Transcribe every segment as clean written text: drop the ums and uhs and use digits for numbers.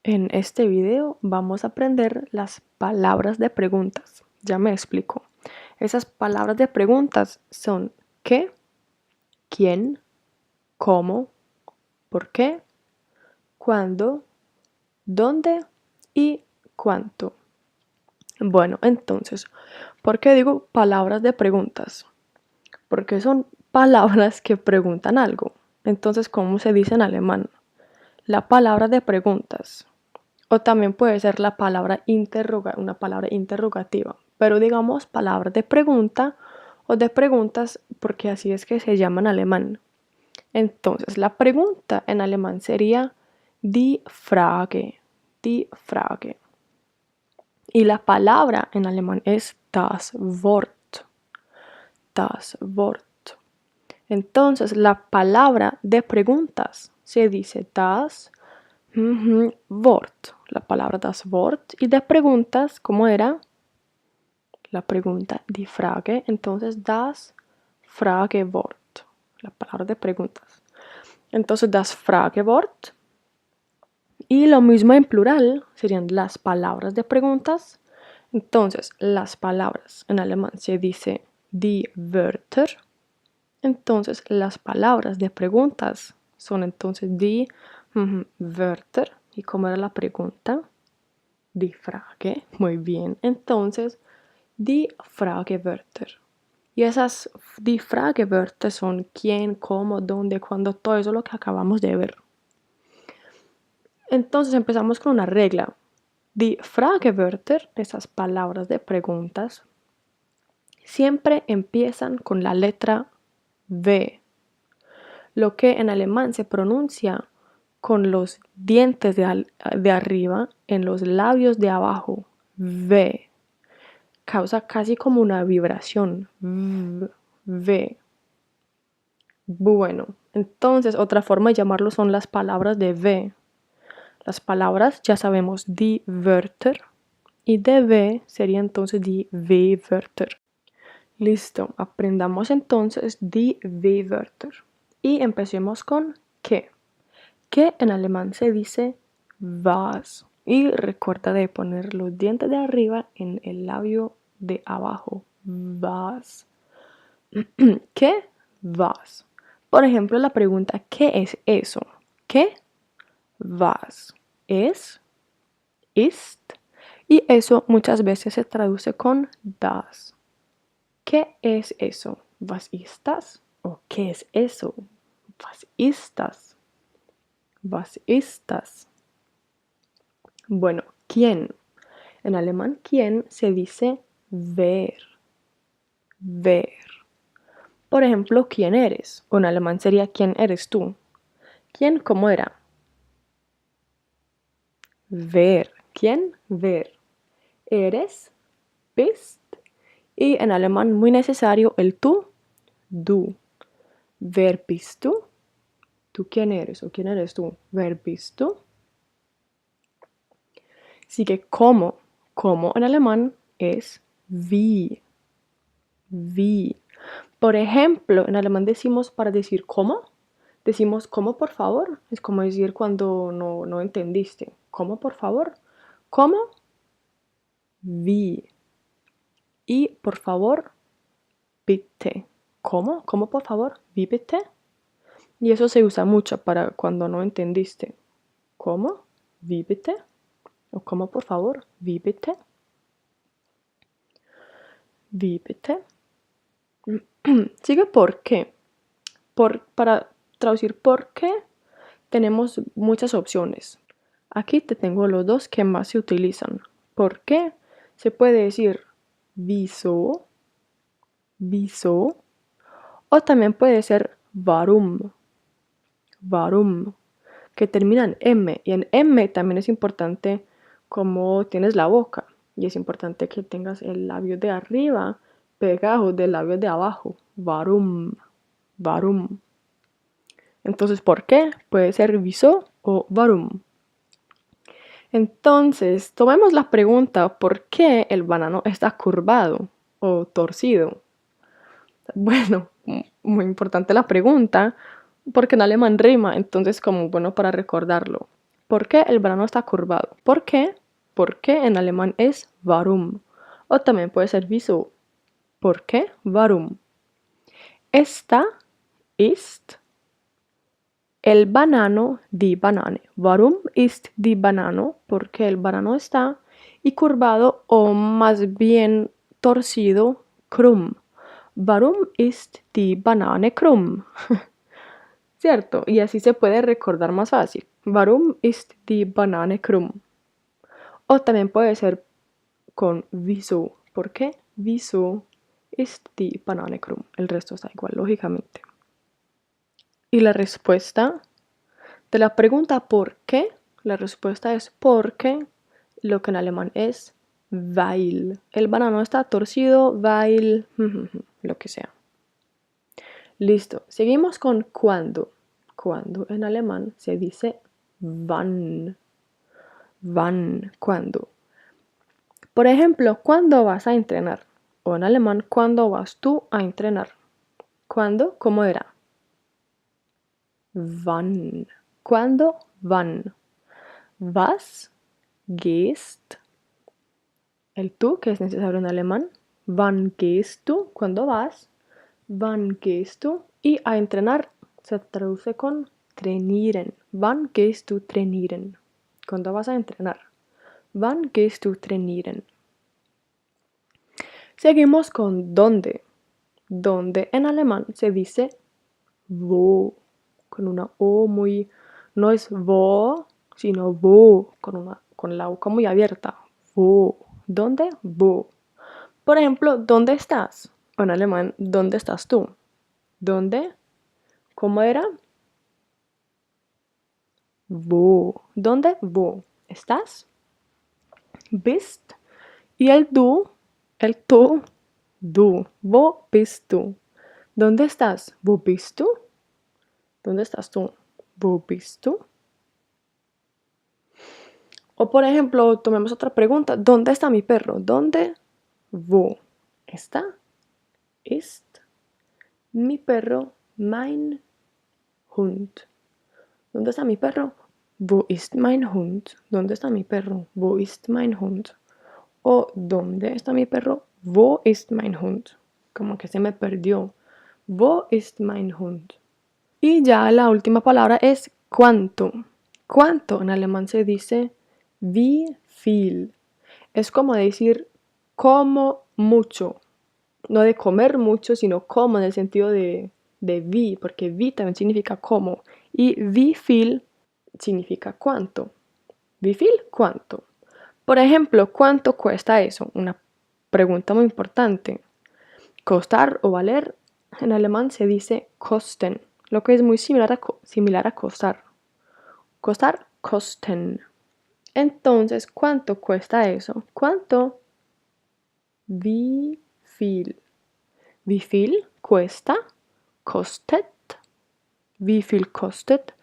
En este video vamos a aprender las palabras de preguntas. Ya me explico. Esas palabras de preguntas son ¿qué?, ¿quién?, ¿cómo?, ¿por qué?, ¿cuándo?, ¿dónde? Y ¿cuánto? Bueno, entonces, ¿por qué digo palabras de preguntas? Porque son palabras que preguntan algo. Entonces, ¿cómo se dice en alemán? La palabra de preguntas. O también puede ser la palabra una palabra interrogativa. Pero digamos palabras de pregunta o de preguntas porque así es que se llama en alemán. Entonces, la pregunta en alemán sería die Frage. Die Frage. Y la palabra en alemán es das Wort. Das Wort. Entonces, la palabra de preguntas se dice das Wort. La palabra das Wort. Y de preguntas, ¿cómo era? La pregunta, die Frage. Entonces, das Fragewort. La palabra de preguntas. Entonces, das Fragewort. Y lo mismo en plural serían las palabras de preguntas. Entonces, las palabras en alemán se dice die Wörter. Entonces, las palabras de preguntas son entonces die Wörter. ¿Y cómo era la pregunta? Die Frage. Muy bien. Entonces, die Fragewörter. Y esas die Fragewörter son quién, cómo, dónde, cuándo, todo eso lo que acabamos de ver. Entonces empezamos con una regla. Die Fragewörter, esas palabras de preguntas, siempre empiezan con la letra V, lo que en alemán se pronuncia con los dientes de arriba en los labios de abajo. V. Causa casi como una vibración. V. Bueno, entonces otra forma de llamarlo son las palabras de V. Las palabras ya sabemos die Wörter y de V sería entonces die W-Wörter. Listo, aprendamos entonces die W-Wörter y empecemos con ¿qué? Que en alemán se dice was. Y recuerda de poner los dientes de arriba en el labio de abajo. Was. ¿Qué? Was. Por ejemplo, la pregunta ¿qué es eso? ¿Qué? Was. Es. Ist. Y eso muchas veces se traduce con das. ¿Qué es eso? Was ist das? ¿O qué es eso? Was ist das? Was ist das? Bueno, ¿quién? En alemán, ¿quién? Se dice wer. Wer. Por ejemplo, ¿quién eres? O en alemán sería ¿quién eres tú? ¿Quién cómo era? Wer. ¿Quién? Wer. Eres, bist. Y en alemán muy necesario el tú, du. Wer bist du? ¿Tú quién eres o quién eres tú? Wer bist du? Sigue cómo. Cómo en alemán es wie. Wie. Por ejemplo, en alemán decimos para decir cómo, decimos cómo por favor. Es como decir cuando no entendiste. ¿Cómo por favor? ¿Cómo? Wie. Y por favor, bitte. ¿Cómo? ¿Cómo por favor? Wie bitte? Y eso se usa mucho para cuando no entendiste. ¿Cómo? Wie bitte? ¿O cómo por favor? Wie bitte? Wie bitte? Sigue por qué. Para traducir por qué tenemos muchas opciones. Aquí te tengo los dos que más se utilizan. ¿Por qué? Se puede decir wieso, wieso, o también puede ser warum, warum, que termina en M. Y en M también es importante cómo tienes la boca. Y es importante que tengas el labio de arriba pegado del labio de abajo. Warum, warum. Entonces, ¿por qué? Puede ser wieso o warum. Entonces, tomemos la pregunta ¿por qué el banano está curvado o torcido? Bueno, muy importante la pregunta porque en alemán rima, entonces como bueno para recordarlo. ¿Por qué el banano está curvado? ¿Por qué? Porque en alemán es warum. O también puede ser wieso. ¿Por qué? Warum. Esta ist el banano, die Banane. Warum ist die Banano? Porque el banano está y curvado o más bien torcido, krumm. Warum ist die Banane krumm? ¿Cierto? Y así se puede recordar más fácil. Warum ist die Banane krumm? O también puede ser con wieso. ¿Por qué? Wieso ist die Banane krumm? El resto está igual, lógicamente. Y la respuesta de la pregunta ¿por qué? La respuesta es porque, lo que en alemán es weil. El banano está torcido, weil, lo que sea. Listo. Seguimos con cuándo. Cuándo en alemán se dice wann. Wann, cuándo. Por ejemplo, ¿cuándo vas a entrenar? O en alemán, ¿cuándo vas tú a entrenar? ¿Cuándo? ¿Cómo era? Wann. ¿Cuándo? Wann. Was gehst? El tú, que es necesario en alemán. Wann gehst du? ¿Cuándo vas? Wann gehst du? Y a entrenar se traduce con trainieren. Wann gehst du trainieren? ¿Cuándo vas a entrenar? Wann gehst du trainieren? Seguimos con dónde. Dónde en alemán se dice wo, con una O muy, no es wo, sino wo, con la boca muy abierta. Wo. ¿Dónde? Wo. Por ejemplo, ¿dónde estás? O en alemán, ¿dónde estás tú? ¿Dónde? ¿Cómo era? Wo. ¿Dónde? Wo. ¿Estás? Bist. Y el tú, du. Wo bist du? ¿Dónde estás? Wo bist du? ¿Dónde estás tú? Wo bist du? O por ejemplo, tomemos otra pregunta. ¿Dónde está mi perro? ¿Dónde? Wo está? Ist mi perro mein Hund? ¿Dónde está mi perro? Wo ist mein Hund? ¿Dónde está mi perro? Wo ist mein Hund? O ¿dónde está mi perro? Wo ist mein Hund? Como que se me perdió. Wo ist mein Hund? Y ya la última palabra es cuánto. Cuánto en alemán se dice wie viel. Es como decir como mucho. No de comer mucho, sino como en el sentido de wie, porque wie también significa como. Y wie viel significa cuánto. Wie viel, cuánto. Por ejemplo, ¿cuánto cuesta eso? Una pregunta muy importante. Costar o valer en alemán se dice kosten, lo que es muy similar a costar. Costar, kosten. Entonces, ¿cuánto cuesta eso? ¿Cuánto? Wie viel. Wie viel cuesta? Kostet. Wie viel kostet?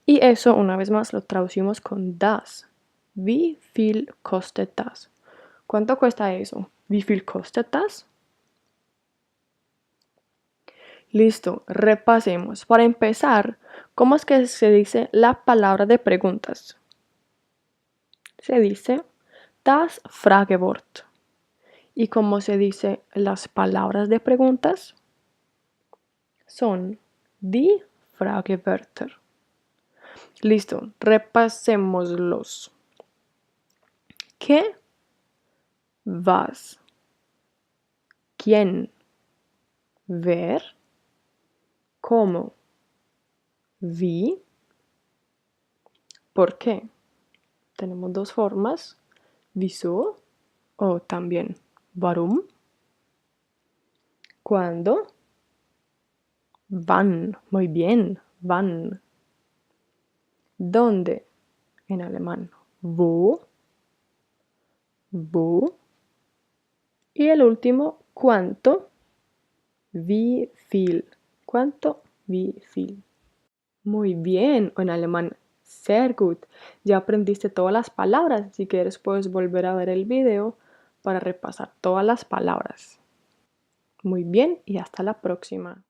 Y eso, una vez más, lo traducimos con das. Wie viel kostet das? ¿Cuánto cuesta eso? Wie viel kostet das? Listo, repasemos. Para empezar, ¿cómo es que se dice la palabra de preguntas? Se dice das Fragewort. ¿Y cómo se dice las palabras de preguntas? Son die Fragewörter. Listo, repasémoslos. ¿Qué? Was? ¿Quién? Wer? ¿Cómo? Wie? ¿Por qué? Tenemos dos formas, wieso o también warum. ¿Cuándo? Wann. Muy bien, wann. ¿Dónde? En alemán, wo. Wo. Y el último, ¿cuánto? Wie viel. ¿Cuánto? Wie viel. Muy bien, en alemán, sehr gut. Ya aprendiste todas las palabras. Si quieres puedes volver a ver el video para repasar todas las palabras. Muy bien y hasta la próxima.